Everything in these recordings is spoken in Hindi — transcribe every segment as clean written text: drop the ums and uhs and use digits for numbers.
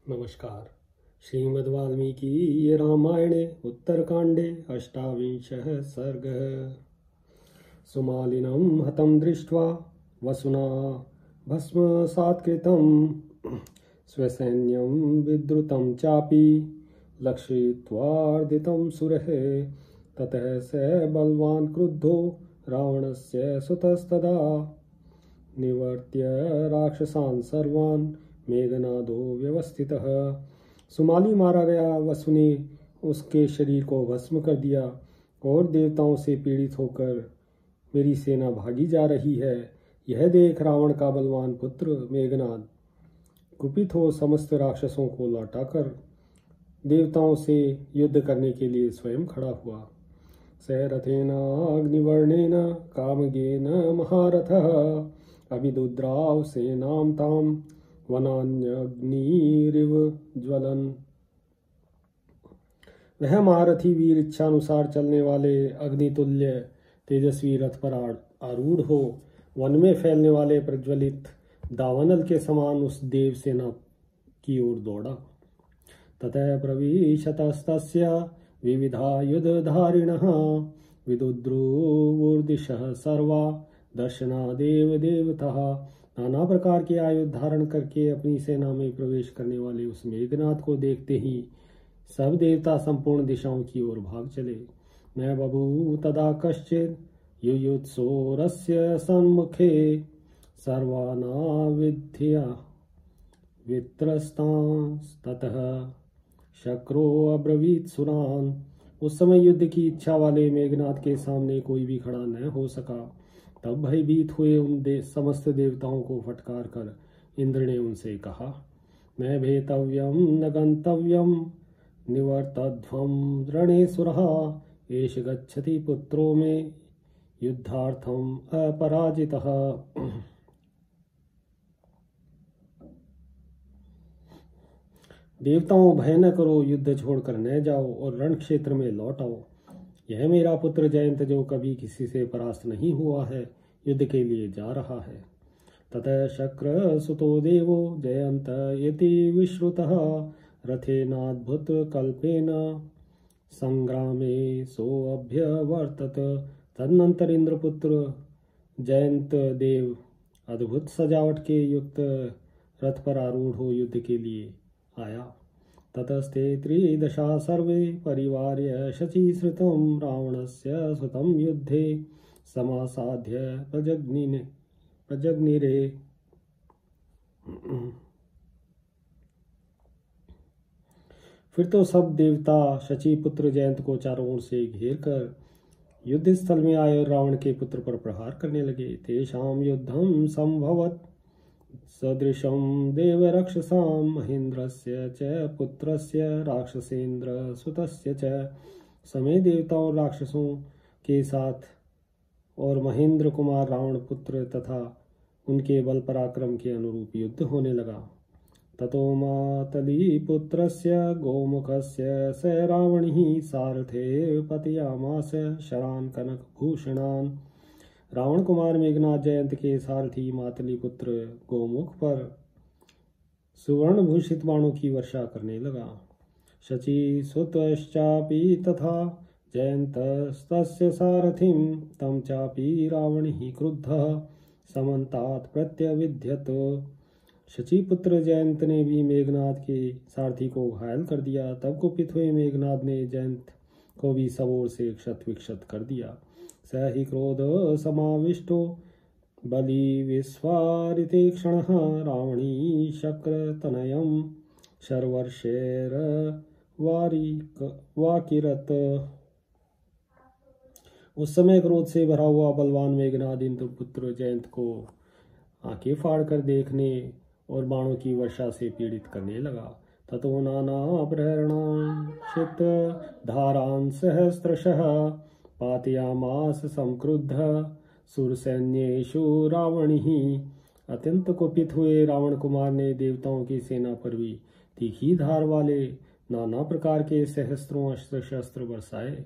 नमस्कार। श्रीमद् वाल्मीकि रामायणे उत्तरकांडे अष्टाविंशः सर्गः। सुमालिनं हतं दृष्ट्वा वसुना भस्मसात्कृतं स्वसैन्यं विद्रुतं चापि लक्षयित्वार्दितं सुरः। ततः स बलवान् क्रुद्धो रावणस्य सुतस्तदा निवर्त्य राक्षसान् सर्वान् मेघनादो व्यवस्थितः। सुमाली मारा गया। वसु ने उसके शरीर को भस्म कर दिया और देवताओं से पीड़ित होकर मेरी सेना भागी जा रही है। यह देख रावण का बलवान पुत्र मेघनाद कुपित हो समस्त राक्षसों को लौटाकर देवताओं से युद्ध करने के लिए स्वयं खड़ा हुआ। सैरथेन अग्निवर्णेन कामगेन महारथः अभिदुद्राव सेनां ताम वनान्यग्निरिव ज्वलन। वह महारथी वीर इच्छानुसार चलने वाले अग्नितुल्य तेजस्वी रथ पर आरूढ़ हो वन में फैलने वाले प्रज्वलित दावानल के समान उस देव सेना की ओर दौड़ा। ततः प्रविशतस्तस्य विविधा युधधारिणः विदुद्रुवुर्दिशः सर्वा दर्शनादेव देवतः। नाना प्रकार के आयुध धारण करके अपनी सेना में प्रवेश करने वाले उस मेघनाथ को देखते ही सब देवता संपूर्ण दिशाओं की ओर भाग चले। न बभूव तदा कश्चित् युयुत्सोरस्य सन्मुखे सर्वानाविध्य वित्रस्तांस्ततः शक्रो अब्रवीत सुरान। उस समय युद्ध की इच्छा वाले मेघनाथ के सामने कोई भी खड़ा न हो सका। तब भयभीत हुए उन समस्त देवताओं को फटकार कर इंद्र ने उनसे कहा, न भेतव्यम न गंतव्यम निवर्तध्वम रणेसुरः एष गच्छति पुत्रो में युद्धार्थम अपराजितः। देवताओं, भय न करो, युद्ध छोड़कर न जाओ और रण क्षेत्र में लौट आओ। यह मेरा पुत्र जयंत जो कभी किसी से परास्त नहीं हुआ है, युद्ध के लिए जा रहा है। ततः शक्र सुतो देवो जयंत इति विश्रुतः रथेनाद्भुत कल्पेन संग्रामे सोऽभ्यवर्तत। तदनंतर इंद्रपुत्र जयंत देव अद्भुत सजावट के युक्त रथ पर आरूढ़ हो युद्ध के लिए आया। ततस्ते त्रिदशा सर्वे परिवार्य शचीश्रितं रावणस्य सुतं युद्धे समासाध्य प्रजग्निरे। फिर तो सब देवता शची पुत्र जयंत को चारों ओर से घेर कर युद्ध स्थल में आए और रावण के पुत्र पर प्रहार करने लगे। तेषां युद्धं संभवत सदृशं देवरक्षसां महेन्द्रस्य च पुत्रस्य राक्षसेन्द्र सुतस्य च। समय देवताओं और राक्षसों के साथ और महेंद्र कुमार रावण पुत्र तथा उनके बल पराक्रम के अनुरूप युद्ध होने लगा। ततो मातली पुत्रस्य गोमुखस्य स रावणिः सारथे पतयामास शरान कनक भूषणान। रावण कुमार मेघनाथ जयंत के सारथी मातली पुत्र गोमुख पर सुवर्ण भूषित बाणों की वर्षा करने लगा। शची सुतश्चापि तथा जयन्तस्तस्य सारथिं तं चापि रावणिः क्रुद्धः समन्तात् प्रत्यविध्यत। शची पुत्र जयंत ने भी मेघनाथ के सारथी को घायल कर दिया। तब कुपित हुए मेघनाथ ने जयंत को भी सब ओर से क्षत विक्षत कर दिया। स हि क्रोध समाविष्टो बलि विस्फारिते क्षणः रावणी शक्र तनयं शर्वर्षेर वाकिरत। उस समय क्रोध से भरा हुआ बलवान मेघनाद इंद्र पुत्र जयंत को आंखें फाड़ कर देखने और बाणों की वर्षा से पीड़ित करने लगा। ततो नाना प्रहरणांशित धारान् सहस्रशः पातयामास संक्रुद्ध सुरसैन्येषु रावणिः। अत्यंत कुपित हुए रावण कुमार ने देवताओं की सेना पर भी तीखी धार वाले नाना प्रकार के सहस्त्रों अस्त्र शस्त्र बरसाए।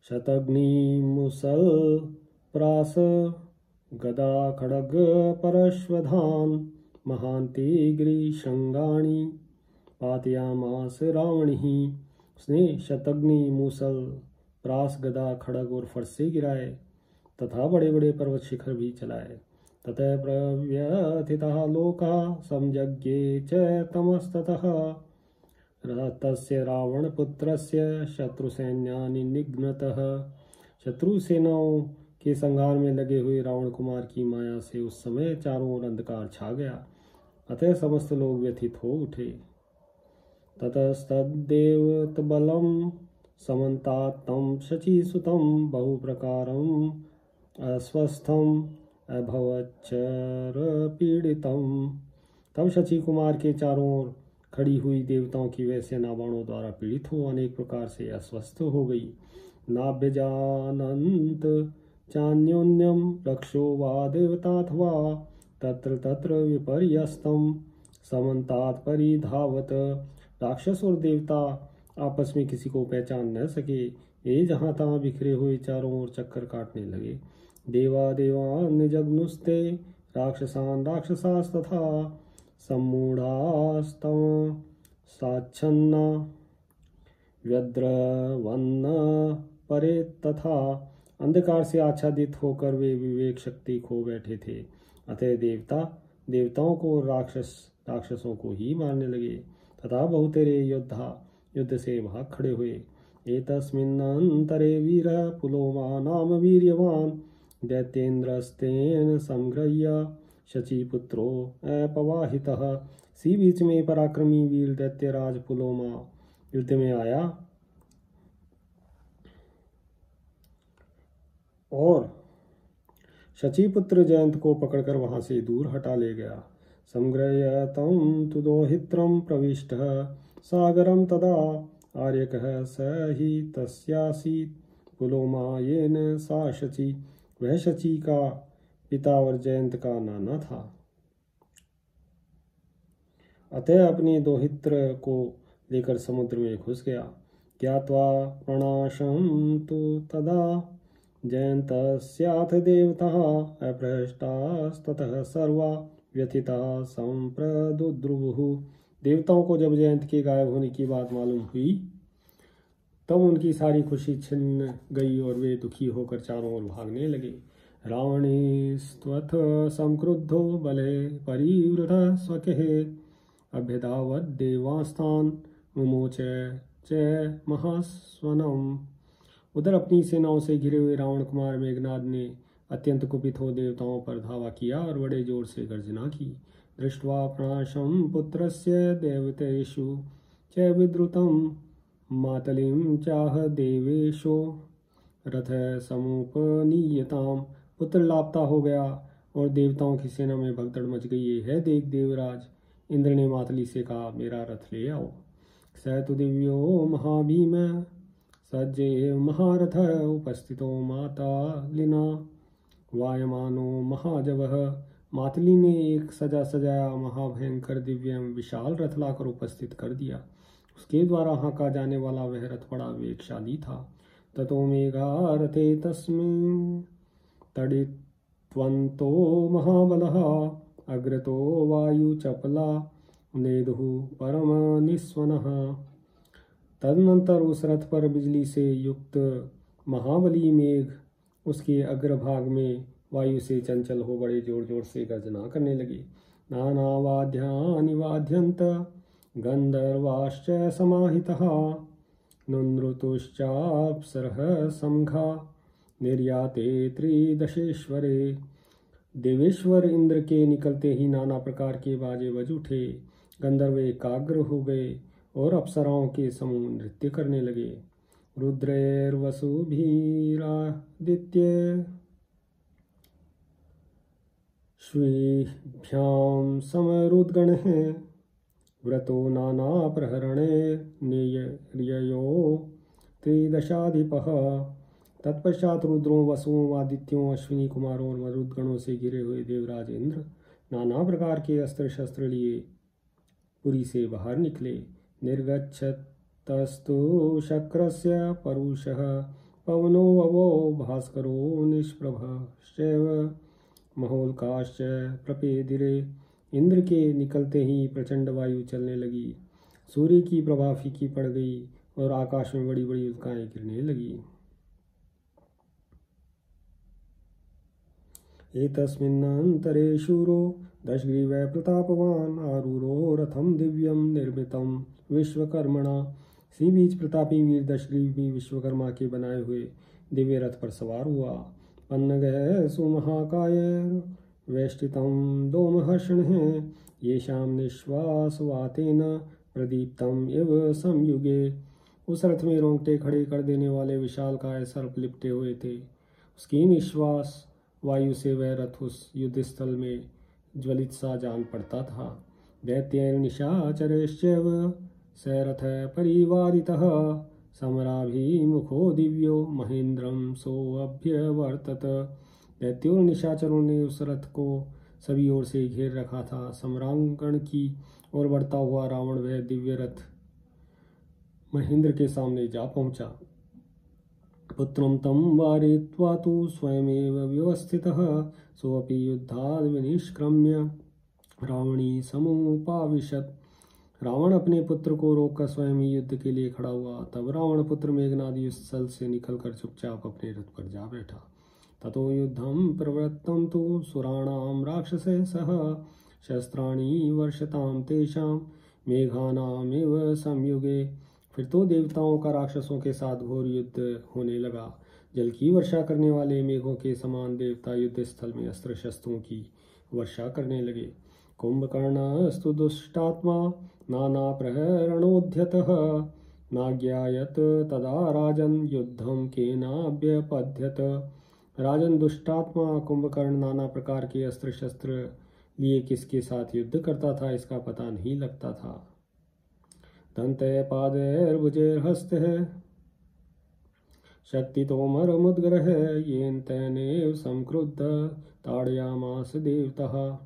शतग्नि मुसल प्रास गदा खड्ग परश्वधान महान्ति गिरिशृंगाणि पातयामास रावणिः। उसने शतग्नि मूसल प्रास गदा खड्ग और फरसे गिराए तथा बड़े बड़े पर्वत शिखर भी चलाए। ततः प्रव्यथितः लोकाः समजज्ञे च तमस्ततः तस्य रावणपुत्रस्य शत्रुसैन्यानि निघ्नतः। शत्रु सेनाओं के संहार में लगे हुए रावण कुमार की माया से उस समय चारों ओर अंधकार छा गया। अतः समस्त लोग व्यथित हो उठे। ततस्तद्देवतबलं समन्तात् तं शचीसुतं बहुप्रकारं अस्वस्थं अभवच्चरपीडितं। तब शची कुमार के चारों ओर खड़ी हुई देवताओं की वह सेना बाणों द्वारा पीड़ित हो अनेक प्रकार से अस्वस्थ हो गई। नाभ्यजानन्त चान्योन्यं रक्षो वा देवताथवा तत्र तत्र विपर्यस्तं समन्तात् परिधावत। राक्षस और देवता आपस में किसी को पहचान न सके, ये जहाँ तहाँ बिखरे हुए चारों ओर चक्कर काटने लगे। देवा देवान् जग्नुस्ते राक्षसान् राक्षसास्तथा सम्मूढ़ास्तम साच्छन्ना व्यद्रवन्न परे तथा। अंधकार से आच्छादित होकर वे विवेक शक्ति खो बैठे थे। अतः देवताओं को राक्षसों को ही मारने लगे तथा बहुतेरे योद्धा युद्ध से भाग खड़े हुए। एतस्मिन्नन्तरे वीरः पुलोमा नाम वीर्यवान् दैत्येन्द्रस्तेन संगृह्य शचीपुत्रो अपवाहितः। सी बीच में पराक्रमी वीर दैत्यराज पुलोमा युद्ध में आया और शचीपुत्र जयंत को पकड़कर वहां से दूर हटा ले गया। संग्रह्य तं तु दोहित्रं प्रविष्टः सागरं तदा आर्यकः स हि तस्यासीत् पुलोमा येन सा शची। वह शची का पिता और जयंत का नाना था। अतः अपने दोहित्र को लेकर समुद्र में घुस गया। ज्ञात्वा प्रणाशं तु तदा जयन्तस्याथ देवताः अप्रहष्टास्ततः सर्वा व्यथिताः संप्रदुद्रुवुः। देवताओं को जब जयंत के गायब होने की बात मालूम हुई तब उनकी सारी खुशी छिन्न गई और वे दुखी होकर चारों ओर भागने लगे। रावणेस्त्वथ संक्रुद्धो बले परिवृतः स्वकः अभ्यधावत् देवास्तान् मुमोच च महास्वनम्। उधर अपनी सेनाओं से घिरे हुए रावण कुमार मेघनाद ने अत्यंत कुपित हो देवताओं पर धावा किया और बड़े जोर से गर्जना की। दृष्ट्वा प्रणाशं पुत्रस्य देवतेषु च विद्रुतं मातलिं चाह देवेशो रथ समुपनीयताम। पुत्र लापता हो गया और देवताओं की सेना में भगदड़ मच गई है। देख देवराज इंद्र ने मातली से कहा, मेरा रथ ले आओ। स तु दिव्यो महाभीम सज्जे महारथ उपस्थितो मातालिना वायमानो महाजवः। मातली ने एक सजा सजाया महाभयंकर दिव्य विशाल रथ लाकर उपस्थित कर दिया। उसके द्वारा हाँका जाने वाला वह रथ बड़ा वेगशाली था। ततो मेघा रथे तस्मिन् तडित्वन्तो महाबलः अग्रतो वायु चपला नेदुः परम निस्वनः। तदनंतर उस रथ पर बिजली से युक्त महाबली मेघ उसके अग्रभाग में वायु से चंचल हो बड़े जोर जोर से गर्जना करने लगे। नाना वाद्यानि वाद्यन्त गंधर्वाश्च समाहितः नुनृतुश्चाप्सरः समघा निर्याते त्रिदशेश्वरे। देवेश्वर इंद्र के निकलते ही नाना प्रकार के बाजे बज उठे। गंधर्व एकाग्र हो गए और अप्सराओं के समूह नृत्य करने लगे। रुद्रैर्वसुभिरादित्य श्वीभ्यां समरुद्गणः व्रतो नाना प्रहरणे नियर्ययो त्रिदशाधिपः। तत्पश्चात रुद्रों वसुओं आदित्यों अश्विनी कुमारों और मरुदगणों से घिरे हुए देवराज इंद्र नाना प्रकार के अस्त्र शस्त्र लिए पुरी से बाहर निकले। निर्गच्छतस्तु शक्रस्य परुषः पवनो ववो भास्करो निष्प्रभश्चैव महोल्काश्च प्रपेदिरे। इंद्र के निकलते ही प्रचंड वायु चलने लगी, सूर्य की प्रभा फीकी पड़ गई और आकाश में बड़ी बड़ी उल्काएं गिरने लगी। एतस्मिन्नन्तरे शूरो दशग्रीवः प्रतापवान आरूरो रथम दिव्यम निर्मितम विश्वकर्मणा। इसी बीच प्रतापी वीर दशग्रीव भी विश्वकर्मा के बनाए हुए दिव्य रथ पर सवार हुआ। पन्नगः सुमहाकाय वेष्टितं दोमहर्षणः येषां निश्वासवातेन प्रदीप्तम इव संयुगे। उस रथ में रोंगटे खड़े कर देने वाले विशालकाय सर्प लिपटे हुए थे। उसकी निश्वास वायु से वह रथ उस युद्ध स्थल में ज्वलित सा जान पड़ता था। दैत्यैर्निशाचरैश्चैव स रथः परिवारितः समराभिमुखो दिव्यो महेन्द्रं सोऽभ्यवर्तत। दैत्यों और निशाचरों ने उस रथ को सभी ओर से घेर रखा था। सम्रांगण की ओर बढ़ता हुआ रावण वह दिव्य रथ महेंद्र के सामने जा पहुंचा। पुत्रं तं वारयित्वा तु स्वयमेव व्यवस्थितः सोऽपि युद्धाद् विनिष्क्रम्य रावणी समुपाविशत्। रावण अपने पुत्र को रोककर स्वयं ही युद्ध के लिए खड़ा हुआ। तब रावण पुत्र मेघनाद युद्ध स्थल से निकलकर चुपचाप अपने रथ पर जा बैठा। ततो युद्धं प्रवृत्तं तु सुराणां राक्षसैः सह शस्त्राणि वर्षतां तेषां मेघानामिव संयुगे। फिर तो देवताओं का राक्षसों के साथ घोर युद्ध होने लगा। जल की वर्षा करने वाले मेघों के समान देवता युद्ध स्थल में अस्त्र शस्त्रों की वर्षा करने लगे। कुंभकर्णस्तु दुष्टात्मा नाना प्रहरणोद्यतः नाज्ञायत तदा राजन युद्धम केनाभ्यपद्यत। राजन दुष्टात्मा कुंभकर्ण नाना प्रकार के अस्त्र शस्त्र लिए किसके साथ युद्ध करता था इसका पता नहीं लगता था। दंतैः पादैर्भुजैर्हस्तैः शक्ति तोमर मुद्गरः येन तेनेव संक्रुद्ध ताड़यामास देवतः।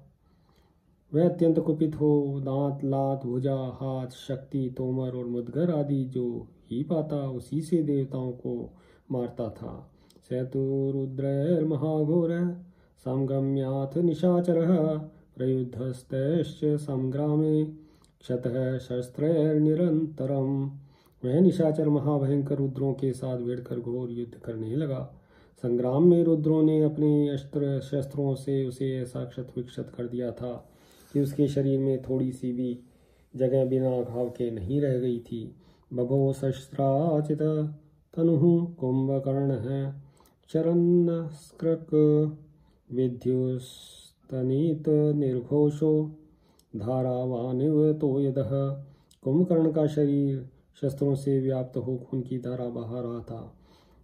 वह अत्यंत कुपित हो दांत लात भुजा हाथ शक्ति तोमर और मुद्गर आदि जो ही पाता उसी से देवताओं को मारता था। सैतु रुद्रैर्महाघोरः संगम्याथ निशाचरः प्रयुद्धस्तैश्च संग्रामे क्षतः शस्त्रैर्निरन्तरम्। वह निशाचर महाभयंकर रुद्रों के साथ भिड़कर घोर युद्ध करने लगा। संग्राम में रुद्रों ने अपने अस्त्र शस्त्रों से उसे ऐसा क्षत विक्षत कर दिया था कि उसके शरीर में थोड़ी सी भी जगह बिना घाव के नहीं रह गई थी। बभो शस्त्राचित तनुः कुंभकर्णः चरन्स्कृक विद्युस्तनीत निर्घोषो धारावानिव तो यदः। कुंभकर्ण का शरीर शस्त्रों से व्याप्त हो खून की धारा बहा रहा था।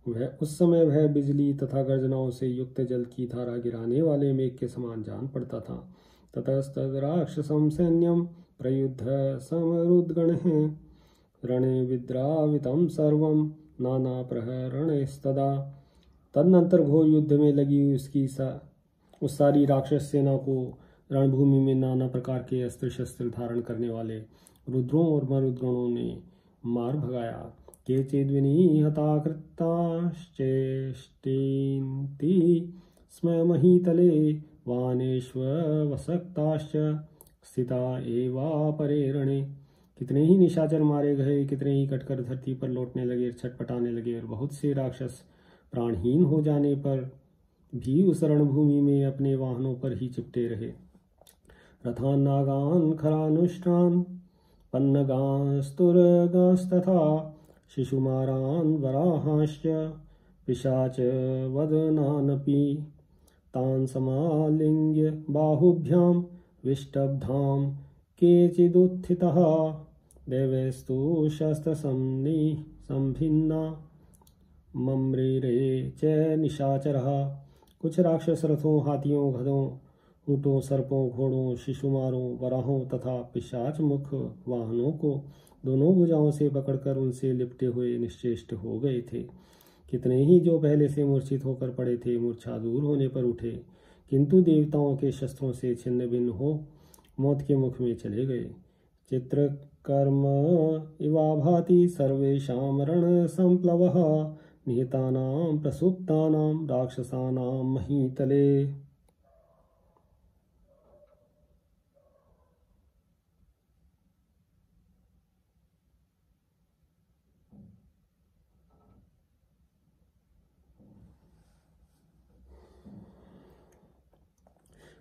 वह उस समय वह बिजली तथा गर्जनाओं से युक्त जल की धारा गिराने वाले मेघ के समान जान पड़ता था। ततस्तद राक्षसं सैन्यं प्रयुद्ध समरुद्गणः रणे विद्रावितं सर्वं नाना प्रहरणैस्तदा। तदनंतर घोर युद्ध में लगी उस सारी राक्षस सेना को रणभूमि में नाना प्रकार के अस्त्र शस्त्र धारण करने वाले रुद्रों और मरुद्गणों ने मार भगाया। केचिद्विनिहता कृताश्चेष्टेन्ति स्म महीतले वानेष्वसक्ताश्च स्थिता एवापरे रणे। कितने ही निशाचर मारे गए, कितने ही कटकर धरती पर लौटने लगे, छटपटाने लगे और बहुत से राक्षस प्राणहीन हो जाने पर भी उस रणभूमि में अपने वाहनों पर ही चिपटे रहे। रथान नागान खरानुष्ट्रान पन्नगांस्तुरगांस्तथा शिशुमारान वराहांश्च पिशाच वदनानपि तान् समालिंग्य बाहुभ्यां विष्टब्धां केचिदुत्थितः देवैस्तु शस्त्रसंभिन्ना मम्रेरे च निशाचरः। कुछ राक्षस रथों हाथियों गधों ऊँटों सर्पों घोड़ों शिशुमारों वराहों तथा पिशाच मुख वाहनों को दोनों भुजाओं से पकड़कर उनसे लिपटे हुए निश्चेष्ट हो गए थे। कितने ही जो पहले से मूर्छित होकर पड़े थे मूर्छा दूर होने पर उठे, किंतु देवताओं के शस्त्रों से छिन्न भिन्न हो मौत के मुख में चले गए। चित्रकर्म इवाभाति सर्वेषां रण संप्लवः निहितानां प्रसुप्तानां राक्षसानां महीतले।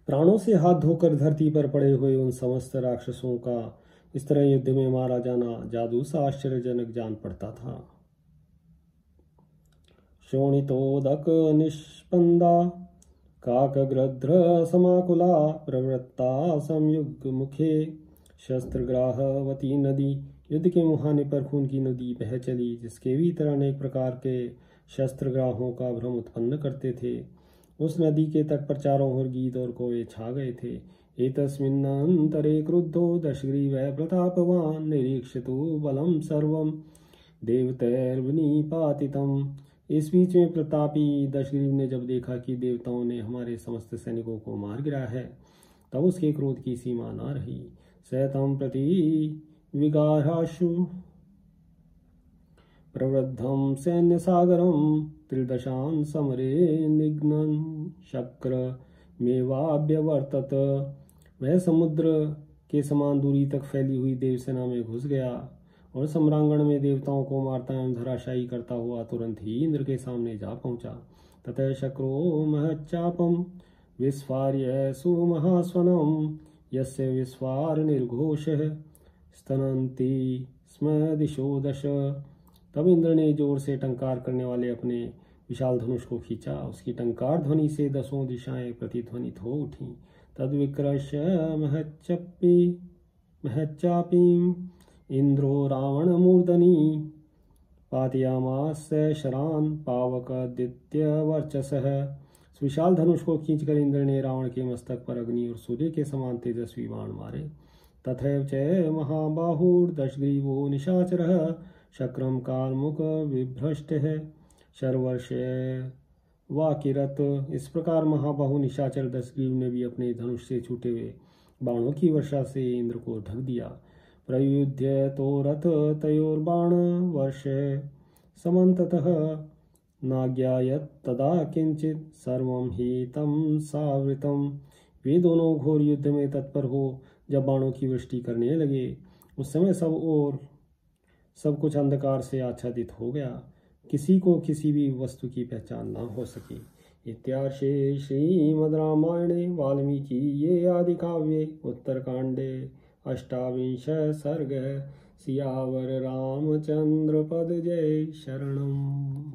प्राणों से हाथ धोकर धरती पर पड़े हुए उन समस्त राक्षसों का इस तरह युद्ध में मारा जाना जादू सा आश्चर्यजनक जान पड़ता था। शोणितोदक निष्पन्दा काकगृध्र समाकुला प्रवृत्ता संयुग मुखे शस्त्रग्राहवती नदी। युद्ध के मुहाने पर खून की नदी बह चली, जिसके भीतर अनेक प्रकार के शस्त्रग्राहों का भ्रम उत्पन्न करते थे। उस नदी के तट पर चारों ओर गीत और कौवे छा गए थे। एतस्मिन्नन्तरे क्रुद्धो दशग्रीवः प्रतापवान् निरीक्षतु बलं सर्वं देवतैर्विनिपातितम्। इस बीच में प्रतापी दशग्रीव ने जब देखा कि देवताओं ने हमारे समस्त सैनिकों को मार गिरा है, तब उसके क्रोध की सीमा न रही। सैतं प्रति विगाहाशु प्रवृद्धं सैन्यसागरं त्रिदशान् समरे निघ्नन् शक्रमेवाभ्यवर्तत। वह समुद्र के समान दूरी तक फैली हुई देवसेना में घुस गया और सम्रांगण में देवताओं को मारता एवं धराशायी करता हुआ तुरंत ही इंद्र के सामने जा पहुंचा। ततः शक्रो महच्चापम विस्फार्य सुमहास्वनम यस्य विस्फार निर्घोषः स्तनन्ति स्म दिशो दश। तब इंद्र ने जोर से टंकार करने वाले अपने विशाल धनुष को खींचा। उसकी टंकार ध्वनि से दसों दिशाएं प्रतिध्वनित हो उठी। तद विक्रश्य महच्चापीं इंद्रो रावण मूर्धनि पातयामास शरान पावकादित्य वर्चसः। विशाल धनुष को खींचकर इंद्र ने रावण के मस्तक पर अग्नि और सूर्य के समान तेजस्वी बाण मारे। तथैव च महाबाहुर्दशग्रीवो निशाचरः शक्रम कालमुख विभ्रष्टः शर्वर्ष वाकिरत। इस प्रकार महाबाहु निशाचर दशग्रीव ने भी अपने धनुष से छूटे हुए बाणों की वर्षा से इंद्र को ढक दिया। प्रयुध्य तो रथ तयोर्बाण वर्ष समन्ततः नाज्ञायत तदा किंचित सर्वं ही तम सावृतम। वे दोनों घोर युद्ध में तत्पर हो जब बाणों की वृष्टि करने लगे, उस समय सब कुछ अंधकार से आच्छादित हो गया। किसी को किसी भी वस्तु की पहचान न हो सकी। इत्यार्षे श्रीमद् रामायणे वाल्मीकि आदि काव्ये उत्तरकांडे अष्टाविंश सर्ग। सियावर रामचंद्र पद जय शरणम।